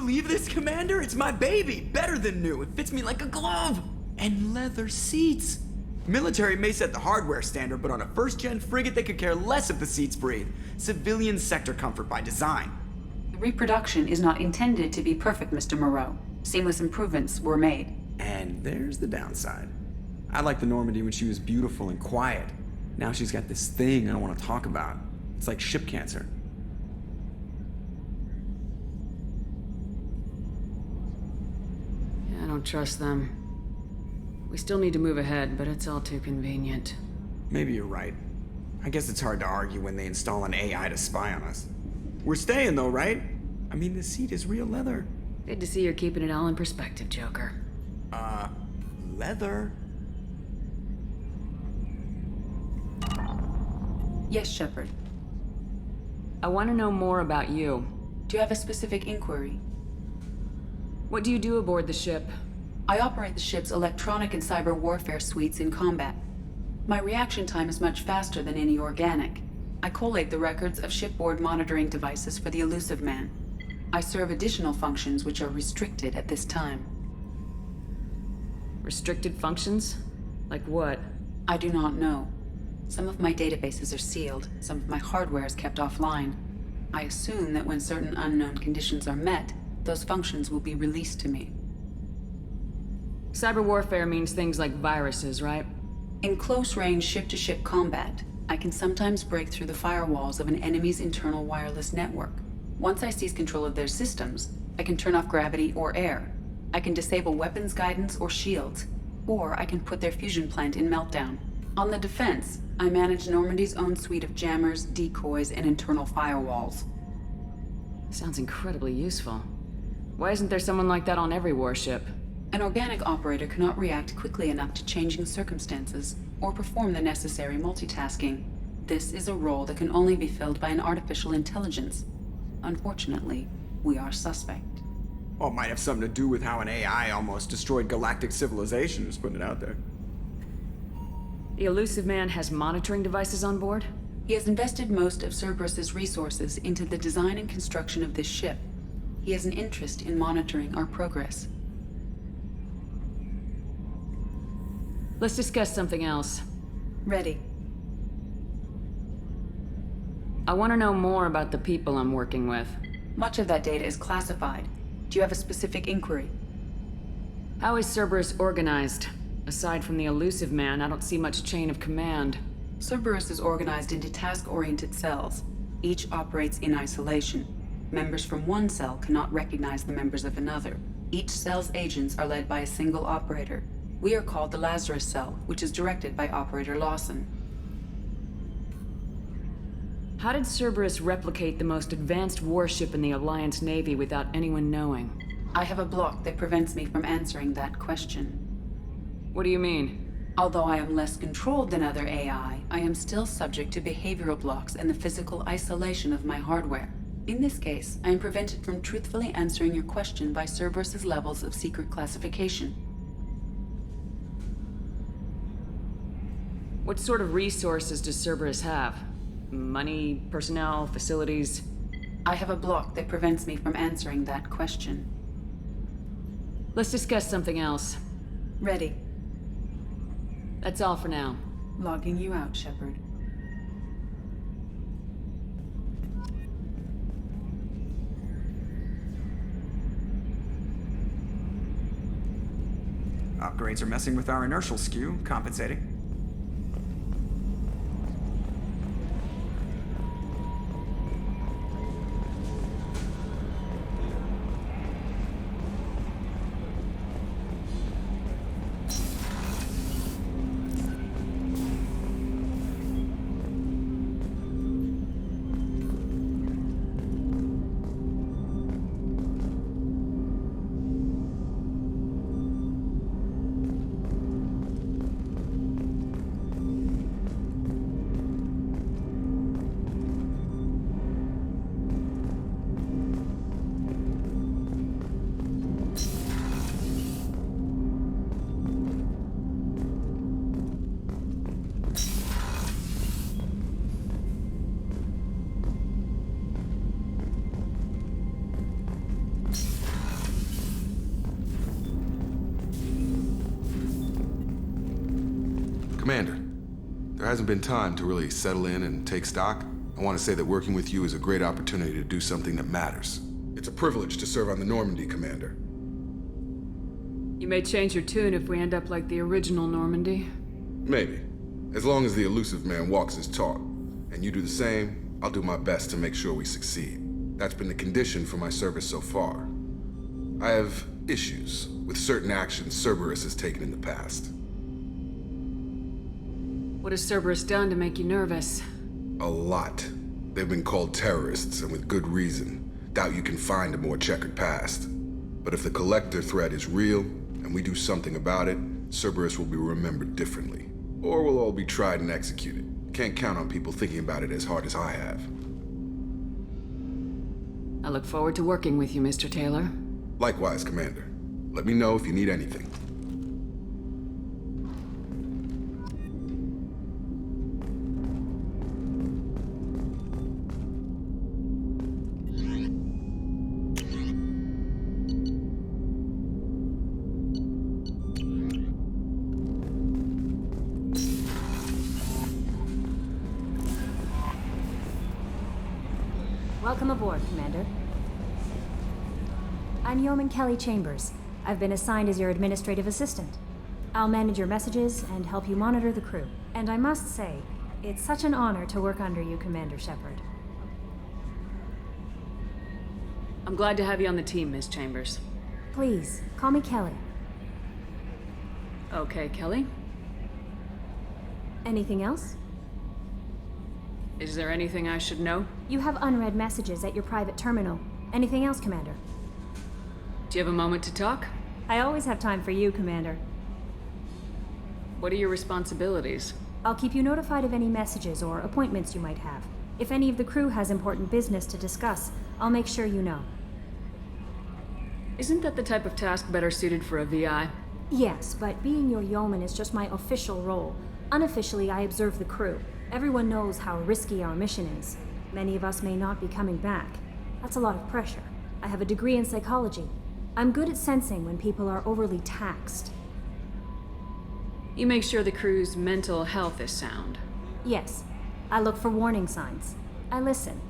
believe this, Commander? It's my baby! Better than new. It fits me like a glove! And leather seats. Military may set the hardware standard, but on a first-gen frigate, they could care less if the seats breathe. Civilian sector comfort by design. The reproduction is not intended to be perfect, Mr. Moreau. Seamless improvements were made. And there's the downside. I liked the Normandy when she was beautiful and quiet. Now she's got this thing I don't want to talk about. It's like ship cancer. I don't trust them. We still need to move ahead, but it's all too convenient. Maybe you're right. I guess it's hard to argue when they install an AI to spy on us. We're staying though, right? I mean, the seat is real leather. Good to see you're keeping it all in perspective, Joker. Leather? Yes, Shepard. I want to know more about you. Do you have a specific inquiry? What do you do aboard the ship? I operate the ship's electronic and cyber warfare suites in combat. My reaction time is much faster than any organic. I collate the records of shipboard monitoring devices for the Elusive Man. I serve additional functions which are restricted at this time. Restricted functions? Like what? I do not know. Some of my databases are sealed, some of my hardware is kept offline. I assume that when certain unknown conditions are met, those functions will be released to me. Cyber warfare means things like viruses, right? In close-range ship-to-ship combat, I can sometimes break through the firewalls of an enemy's internal wireless network. Once I seize control of their systems, I can turn off gravity or air. I can disable weapons guidance or shields, or I can put their fusion plant in meltdown. On the defense, I manage Normandy's own suite of jammers, decoys, and internal firewalls. Sounds incredibly useful. Why isn't there someone like that on every warship? An organic operator cannot react quickly enough to changing circumstances or perform the necessary multitasking. This is a role that can only be filled by an artificial intelligence. Unfortunately, we are suspect. Well, it might have something to do with how an AI almost destroyed galactic civilization, just putting it out there. The Elusive Man has monitoring devices on board? He has invested most of Cerberus's resources into the design and construction of this ship. He has an interest in monitoring our progress. Let's discuss something else. Ready. I want to know more about the people I'm working with. Much of that data is classified. Do you have a specific inquiry? How is Cerberus organized? Aside from the Elusive Man, I don't see much chain of command. Cerberus is organized into task-oriented cells. Each operates in isolation. Members from one cell cannot recognize the members of another. Each cell's agents are led by a single operator. We are called the Lazarus Cell, which is directed by Operator Lawson. How did Cerberus replicate the most advanced warship in the Alliance Navy without anyone knowing? I have a block that prevents me from answering that question. What do you mean? Although I am less controlled than other AI, I am still subject to behavioral blocks and the physical isolation of my hardware. In this case, I am prevented from truthfully answering your question by Cerberus's levels of secret classification. What sort of resources does Cerberus have? Money, personnel, facilities? I have a block that prevents me from answering that question. Let's discuss something else. Ready. That's all for now. Logging you out, Shepard. Upgrades are messing with our inertial skew, compensating. Commander, there hasn't been time to really settle in and take stock. I want to say that working with you is a great opportunity to do something that matters. It's a privilege to serve on the Normandy, Commander. You may change your tune if we end up like the original Normandy. Maybe. As long as the elusive man walks his talk, and you do the same, I'll do my best to make sure we succeed. That's been the condition for my service so far. I have issues with certain actions Cerberus has taken in the past. What has Cerberus done to make you nervous? A lot. They've been called terrorists, and with good reason. Doubt you can find a more checkered past. But if the Collector threat is real, and we do something about it, Cerberus will be remembered differently. Or we'll all be tried and executed. Can't count on people thinking about it as hard as I have. I look forward to working with you, Mr. Taylor. Likewise, Commander. Let me know if you need anything. Welcome aboard, Commander. I'm Yeoman Kelly Chambers. I've been assigned as your administrative assistant. I'll manage your messages and help you monitor the crew. And I must say, it's such an honor to work under you, Commander Shepard. I'm glad to have you on the team, Miss Chambers. Please, call me Kelly. Okay, Kelly. Anything else? Is there anything I should know? You have unread messages at your private terminal. Anything else, Commander? Do you have a moment to talk? I always have time for you, Commander. What are your responsibilities? I'll keep you notified of any messages or appointments you might have. If any of the crew has important business to discuss, I'll make sure you know. Isn't that the type of task better suited for a VI? Yes, but being your yeoman is just my official role. Unofficially, I observe the crew. Everyone knows how risky our mission is. Many of us may not be coming back. That's a lot of pressure. I have a degree in psychology. I'm good at sensing when people are overly taxed. You make sure the crew's mental health is sound. Yes, I look for warning signs. I listen.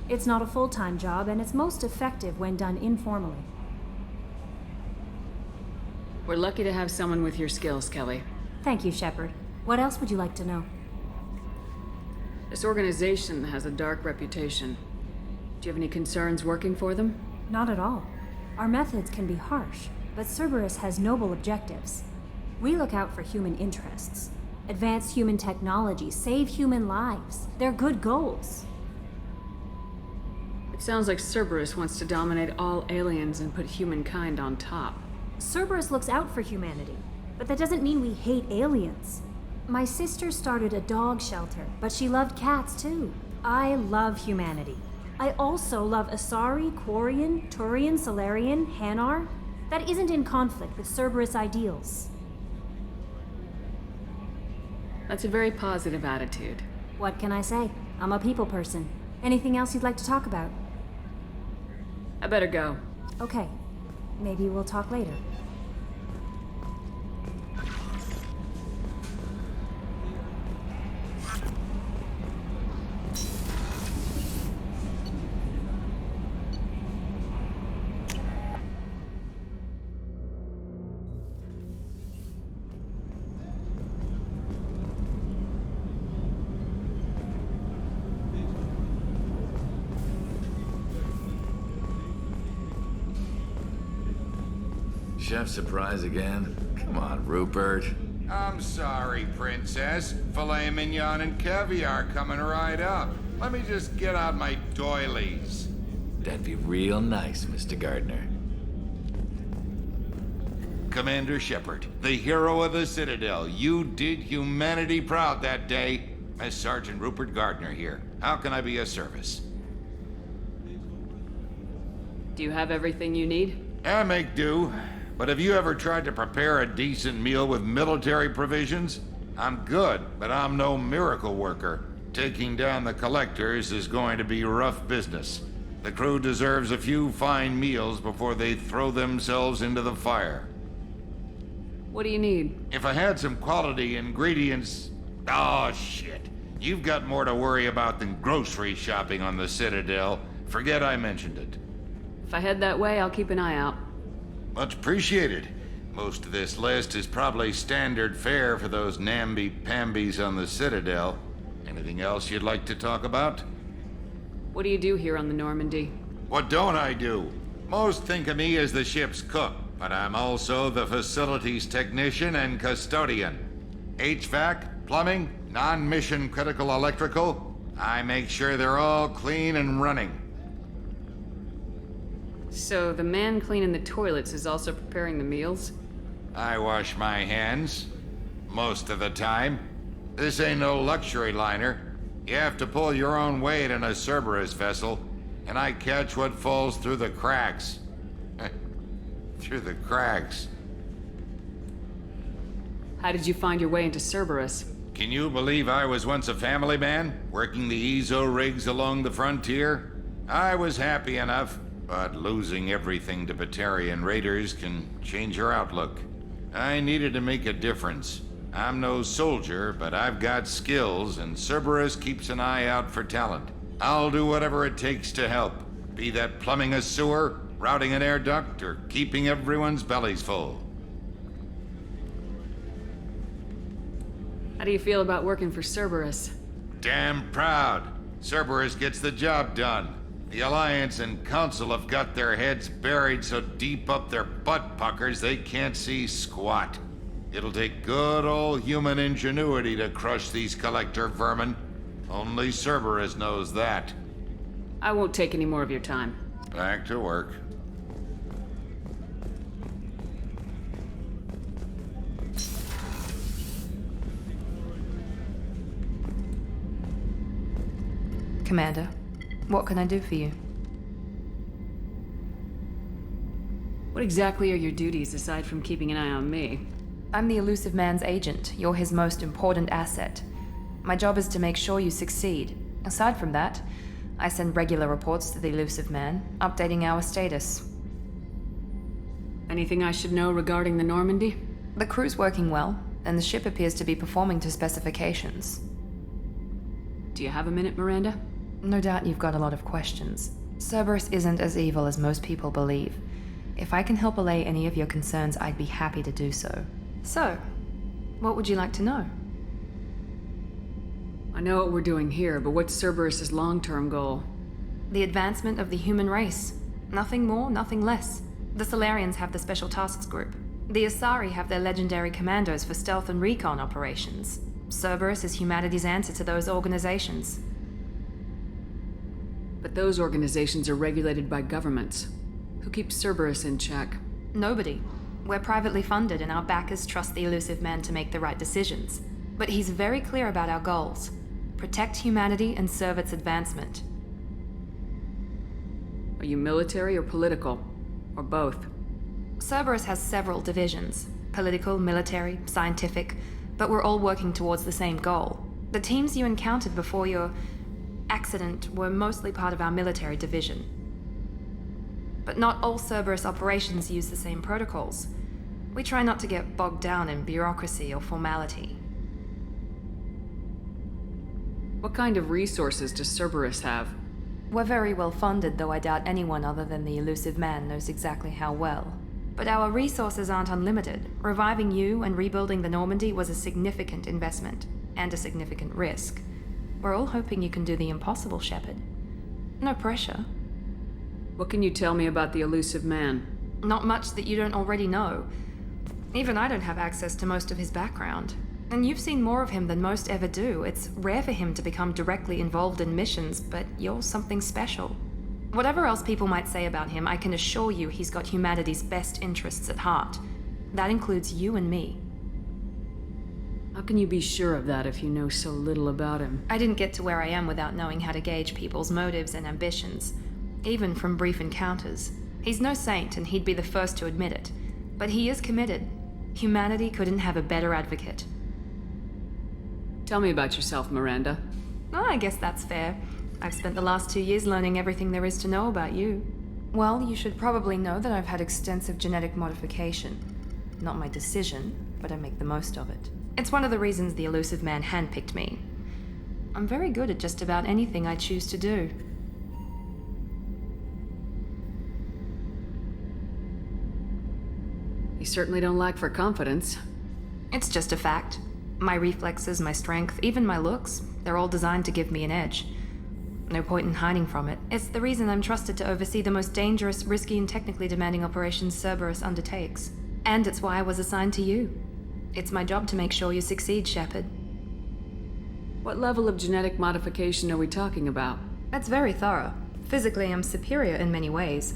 It's not a full-time job, and it's most effective when done informally. We're lucky to have someone with your skills, Kelly. Thank you, Shepard. What else would you like to know? This organization has a dark reputation. Do you have any concerns working for them? Not at all. Our methods can be harsh, but Cerberus has noble objectives. We look out for human interests. Advance human technology, save human lives. They're good goals. It sounds like Cerberus wants to dominate all aliens and put humankind on top. Cerberus looks out for humanity, but that doesn't mean we hate aliens. My sister started a dog shelter, but she loved cats too. I love humanity. I also love Asari, Quarian, Turian, Solarian, Hanar. That isn't in conflict with Cerberus ideals. That's a very positive attitude. What can I say? I'm a people person. Anything else you'd like to talk about? I better go. Okay. Maybe we'll talk later. Chef surprise again? Come on, Rupert. I'm sorry, Princess. Filet mignon and caviar coming right up. Let me just get out my doilies. That'd be real nice, Mr. Gardner. Commander Shepard, the hero of the Citadel. You did humanity proud that day. As Sergeant Rupert Gardner here. How can I be of service? Do you have everything you need? I make do. But have you ever tried to prepare a decent meal with military provisions? I'm good, but I'm no miracle worker. Taking down the Collectors is going to be rough business. The crew deserves a few fine meals before they throw themselves into the fire. What do you need? If I had some quality ingredients... Oh, shit. You've got more to worry about than grocery shopping on the Citadel. Forget I mentioned it. If I head that way, I'll keep an eye out. Much appreciated. Most of this list is probably standard fare for those namby-pambies on the Citadel. Anything else you'd like to talk about? What do you do here on the Normandy? What don't I do? Most think of me as the ship's cook, but I'm also the facilities technician and custodian. HVAC, plumbing, non-mission critical electrical. I make sure they're all clean and running. So the man cleaning the toilets is also preparing the meals? I wash my hands. Most of the time. This ain't no luxury liner. You have to pull your own weight in a Cerberus vessel, and I catch what falls through the cracks. Through the cracks. How did you find your way into Cerberus? Can you believe I was once a family man, working the Ezo rigs along the frontier? I was happy enough, but losing everything to Batarian raiders can change your outlook. I needed to make a difference. I'm no soldier, but I've got skills, and Cerberus keeps an eye out for talent. I'll do whatever it takes to help, be that plumbing a sewer, routing an air duct, or keeping everyone's bellies full. How do you feel about working for Cerberus? Damn proud. Cerberus gets the job done. The Alliance and Council have got their heads buried so deep up their butt puckers they can't see squat. It'll take good old human ingenuity to crush these collector vermin. Only Cerberus knows that. I won't take any more of your time. Back to work. Commander, what can I do for you? What exactly are your duties aside from keeping an eye on me? I'm the elusive man's agent. You're his most important asset. My job is to make sure you succeed. Aside from that, I send regular reports to the elusive man, updating our status. Anything I should know regarding the Normandy? The crew's working well, and the ship appears to be performing to specifications. Do you have a minute, Miranda? No doubt you've got a lot of questions. Cerberus isn't as evil as most people believe. If I can help allay any of your concerns, I'd be happy to do so. So, what would you like to know? I know what we're doing here, but what's Cerberus's long-term goal? The advancement of the human race. Nothing more, nothing less. The Solarians have the Special Tasks Group. The Asari have their legendary commandos for stealth and recon operations. Cerberus is humanity's answer to those organizations. But those organizations are regulated by governments. Who keeps Cerberus in check? Nobody. We're privately funded and our backers trust the elusive man to make the right decisions. But he's very clear about our goals. Protect humanity and serve its advancement. Are you military or political? Or both? Cerberus has several divisions. Political, military, scientific, but we're all working towards the same goal. The teams you encountered before your accident were mostly part of our military division. But not all Cerberus operations use the same protocols. We try not to get bogged down in bureaucracy or formality. What kind of resources does Cerberus have? We're very well funded, though I doubt anyone other than the elusive man knows exactly how well. But our resources aren't unlimited. Reviving you and rebuilding the Normandy was a significant investment, and a significant risk. We're all hoping you can do the impossible, Shepard. No pressure. What can you tell me about the elusive man? Not much that you don't already know. Even I don't have access to most of his background. And you've seen more of him than most ever do. It's rare for him to become directly involved in missions, but you're something special. Whatever else people might say about him, I can assure you he's got humanity's best interests at heart. That includes you and me. How can you be sure of that if you know so little about him? I didn't get to where I am without knowing how to gauge people's motives and ambitions, even from brief encounters. He's no saint, and he'd be the first to admit it. But he is committed. Humanity couldn't have a better advocate. Tell me about yourself, Miranda. Oh, I guess that's fair. I've spent the last 2 years learning everything there is to know about you. Well, you should probably know that I've had extensive genetic modification. not my decision, but I make the most of it. It's one of the reasons the elusive man handpicked me. I'm very good at just about anything I choose to do. You certainly don't lack for confidence. It's just a fact. My reflexes, my strength, even my looks, they're all designed to give me an edge. No point in hiding from it. It's the reason I'm trusted to oversee the most dangerous, risky, and technically demanding operations Cerberus undertakes. And it's why I was assigned to you. It's my job to make sure you succeed, Shepard. What level of genetic modification are we talking about? That's very thorough. Physically, I'm superior in many ways.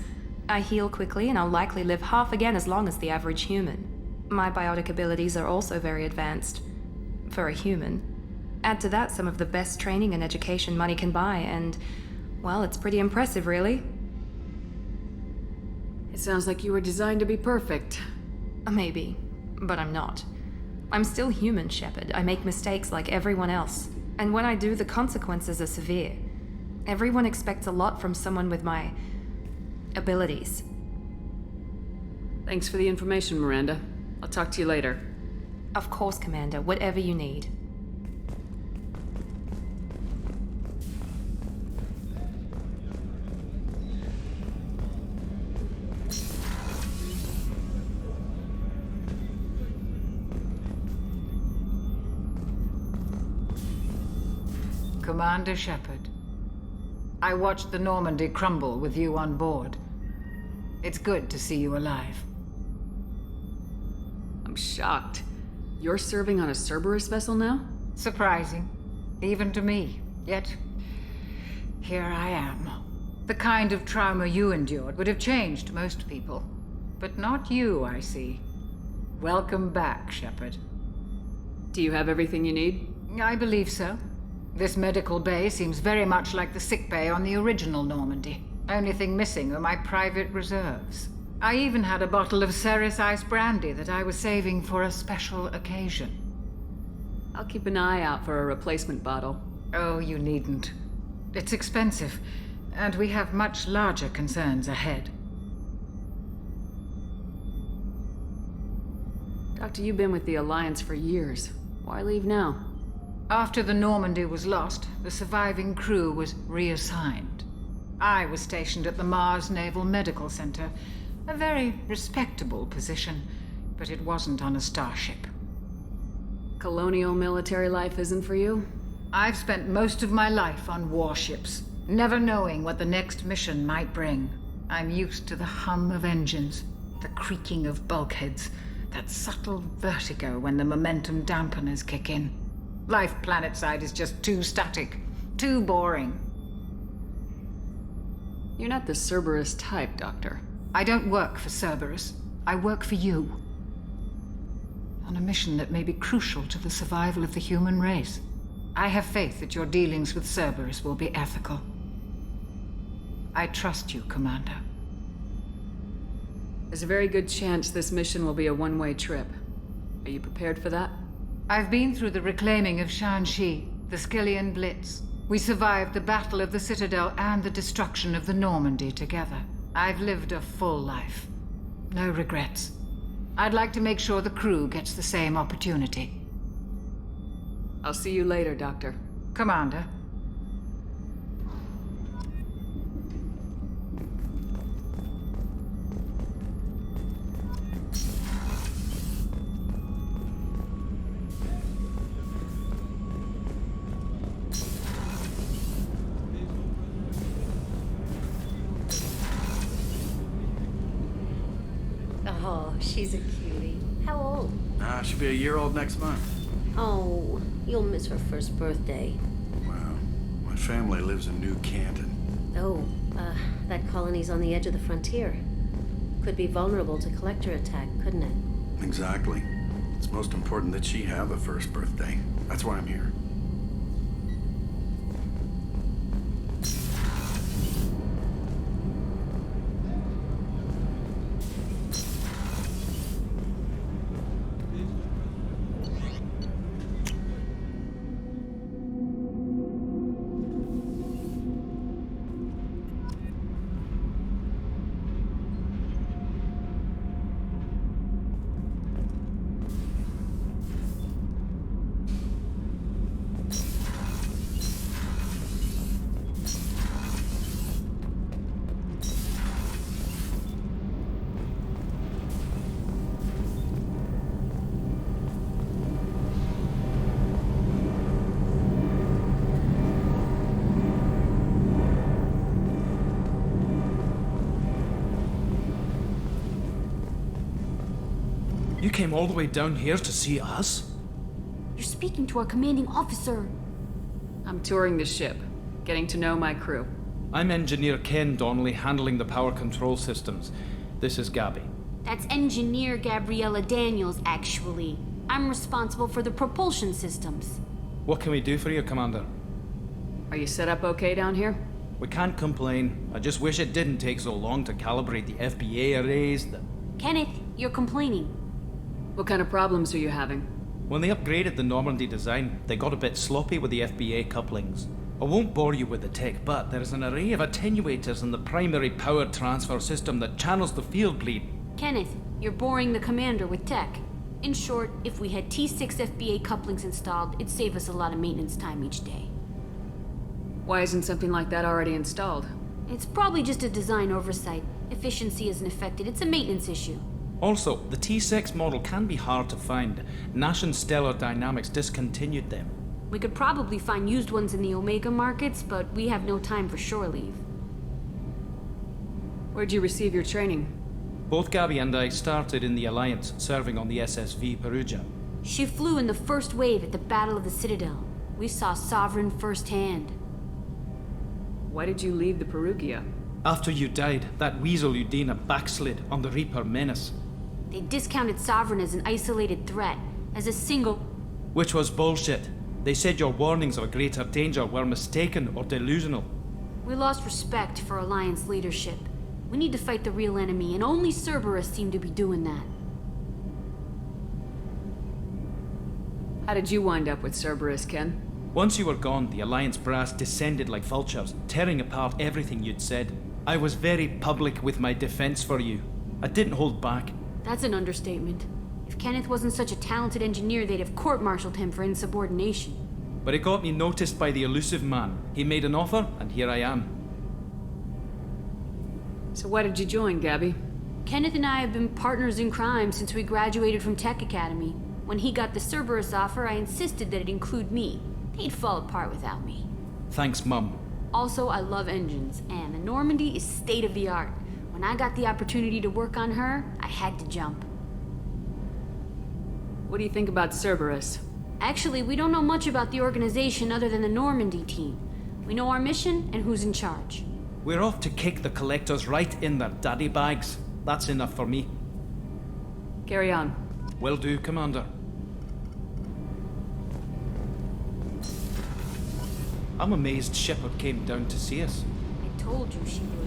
I heal quickly, and I'll likely live half again as long as the average human. My biotic abilities are also very advanced. For a human. Add to that some of the best training and education money can buy, and, well, it's pretty impressive, really. It sounds like you were designed to be perfect. Maybe, but I'm not. I'm still human, Shepard. I make mistakes like everyone else. And when I do, the consequences are severe. Everyone expects a lot from someone with my abilities. Thanks for the information, Miranda. I'll talk to you later. Of course, Commander. Whatever you need. Commander Shepard, I watched the Normandy crumble with you on board. It's good to see you alive. I'm shocked. You're serving on a Cerberus vessel now? Surprising, even to me. Yet, here I am. The kind of trauma you endured would have changed most people. But not you, I see. Welcome back, Shepard. Do you have everything you need? I believe so. This medical bay seems very much like the sick bay on the original Normandy. Only thing missing are my private reserves. I even had a bottle of Ceres Ice brandy that I was saving for a special occasion. I'll keep an eye out for a replacement bottle. Oh, you needn't. It's expensive, and we have much larger concerns ahead. Doctor, you've been with the Alliance for years. Why leave now? After the Normandy was lost, the surviving crew was reassigned. I was stationed at the Mars Naval Medical Center, a very respectable position, but it wasn't on a starship. Colonial military life isn't for you? I've spent most of my life on warships, never knowing what the next mission might bring. I'm used to the hum of engines, the creaking of bulkheads, that subtle vertigo when the momentum dampeners kick in. Life planetside is just too static, too boring. You're not the Cerberus type, Doctor. I don't work for Cerberus. I work for you. On a mission that may be crucial to the survival of the human race. I have faith that your dealings with Cerberus will be ethical. I trust you, Commander. There's a very good chance this mission will be a one-way trip. Are you prepared for that? I've been through the reclaiming of Shanxi, the Skillian Blitz. We survived the Battle of the Citadel and the destruction of the Normandy together. I've lived a full life. No regrets. I'd like to make sure the crew gets the same opportunity. I'll see you later, Doctor. Commander. Oh, she's a cutie. How old? She'll be a year old next month. Oh, you'll miss her first birthday. Wow. My family lives in New Canton. Oh, that colony's on the edge of the frontier. Could be vulnerable to collector attack, couldn't it? Exactly. It's most important that she have a first birthday. That's why I'm here. came all the way down here to see us? You're speaking to our commanding officer. I'm touring the ship, getting to know my crew. I'm Engineer Ken Donnelly, handling the power control systems. This is Gabby. That's Engineer Gabriella Daniels, actually. I'm responsible for the propulsion systems. What can we do for you, Commander? Are you set up okay down here? We can't complain. I just wish it didn't take so long to calibrate the FBA arrays. Kenneth, you're complaining. What kind of problems are you having? When they upgraded the Normandy design, they got a bit sloppy with the FBA couplings. I won't bore you with the tech, but there is an array of attenuators in the primary power transfer system that channels the field bleed. Kenneth, you're boring the commander with tech. In short, if we had T6 FBA couplings installed, it'd save us a lot of maintenance time each day. Why isn't something like that already installed? It's probably just a design oversight. Efficiency isn't affected, it's a maintenance issue. Also, the T6 model can be hard to find. Nash and Stellar Dynamics discontinued them. We could probably find used ones in the Omega markets, but we have no time for shore leave. Where'd you receive your training? Both Gabby and I started in the Alliance, serving on the SSV Perugia. She flew in the first wave at the Battle of the Citadel. We saw Sovereign firsthand. Why did you leave the Perugia? After you died, that weasel Udina backslid on the Reaper Menace. They discounted Sovereign as an isolated threat, as a single... Which was bullshit. They said your warnings of a greater danger were mistaken or delusional. We lost respect for Alliance leadership. We need to fight the real enemy, and only Cerberus seemed to be doing that. How did you wind up with Cerberus, Ken? Once you were gone, the Alliance brass descended like vultures, tearing apart everything you'd said. I was very public with my defense for you. I didn't hold back. That's an understatement. If Kenneth wasn't such a talented engineer, they'd have court-martialed him for insubordination. But it got me noticed by the elusive man. He made an offer, and here I am. So why did you join, Gabby? Kenneth and I have been partners in crime since we graduated from Tech Academy. When he got the Cerberus offer, I insisted that it include me. They'd fall apart without me. Thanks, Mum. Also, I love engines, and the Normandy is state-of-the-art. When I got the opportunity to work on her, I had to jump. What do you think about Cerberus? Actually, we don't know much about the organization other than the Normandy team. We know our mission and who's in charge. We're off to kick the Collectors right in their daddy bags. That's enough for me. Carry on. Will do, Commander. I'm amazed Shepard came down to see us. I told you she would.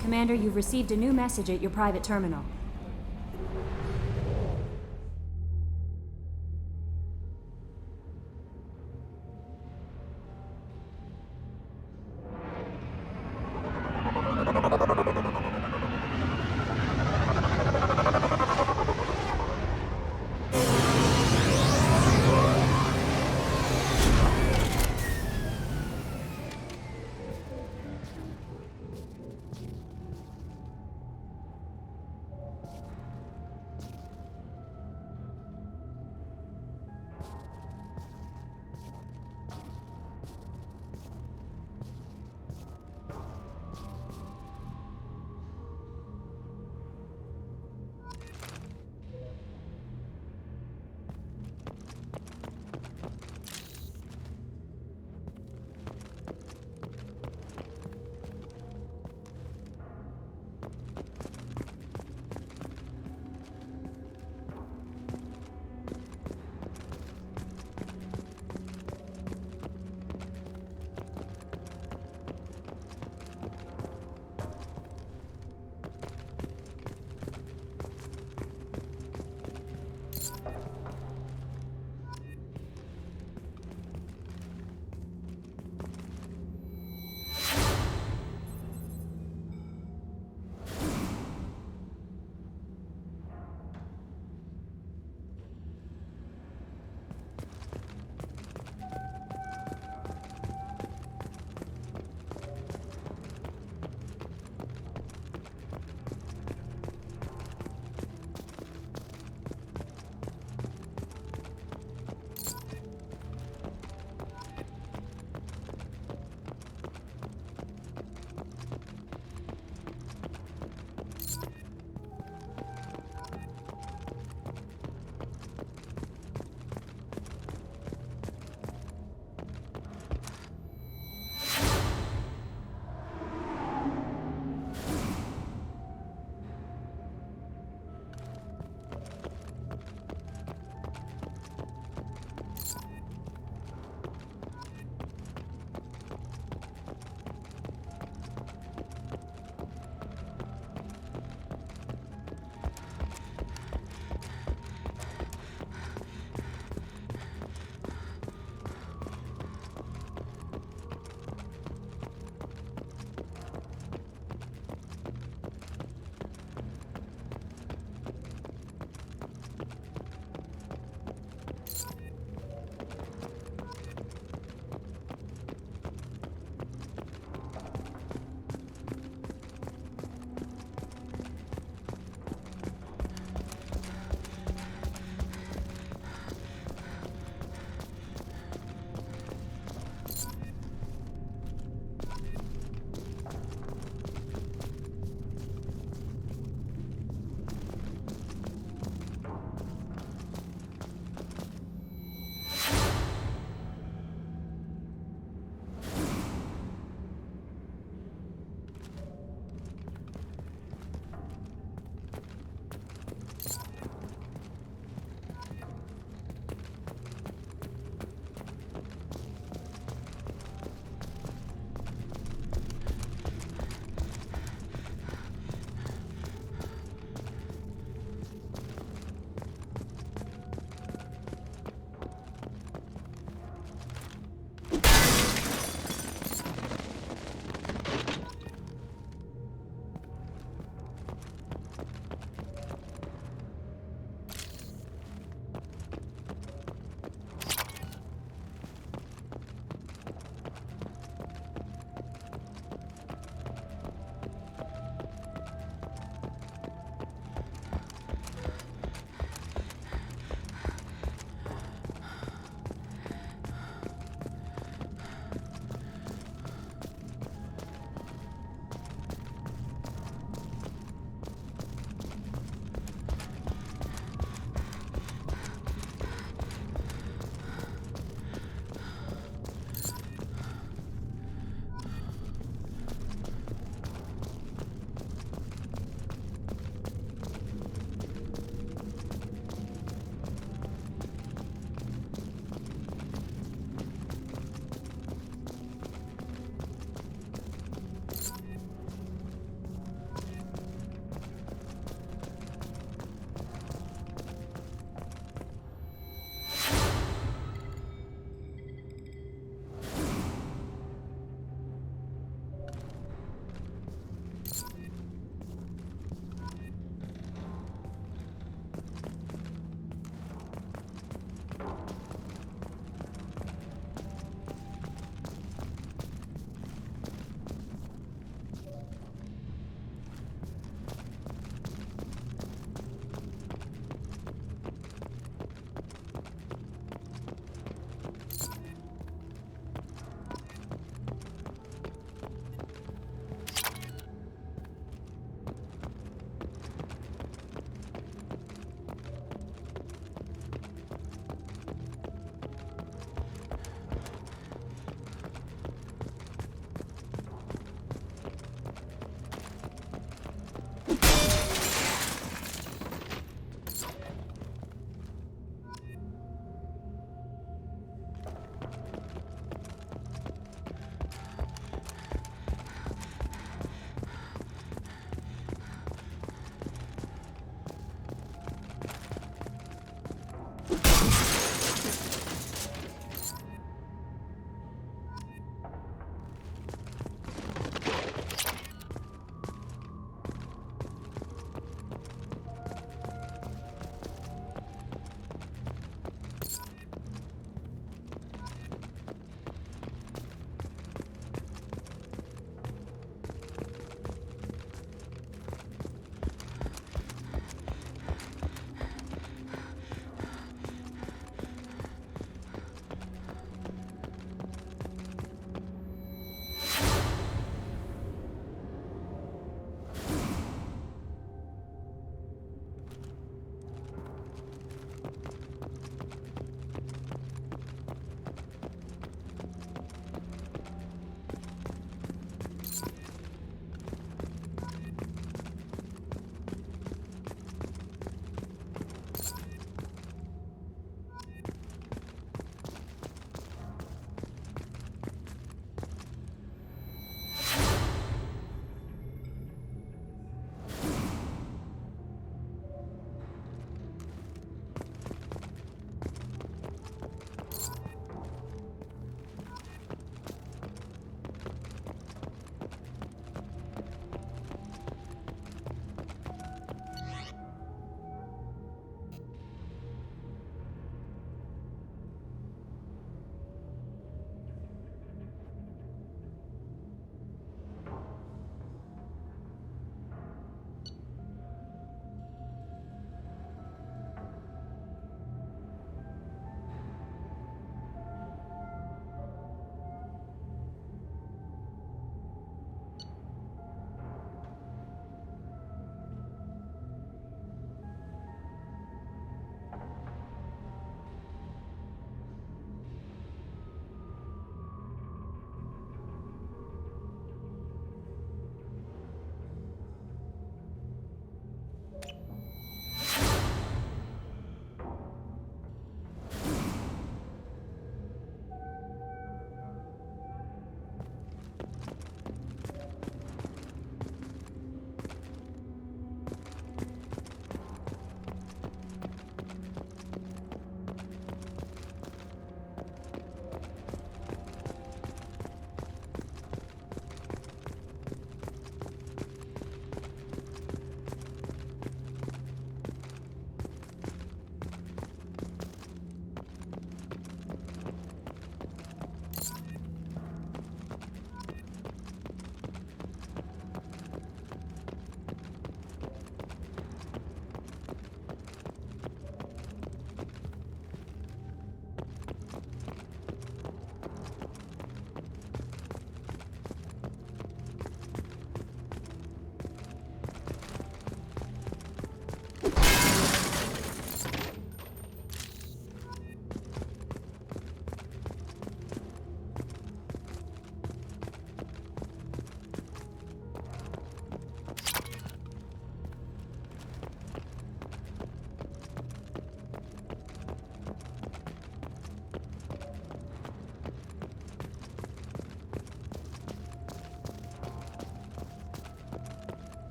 Commander, you've received a new message at your private terminal.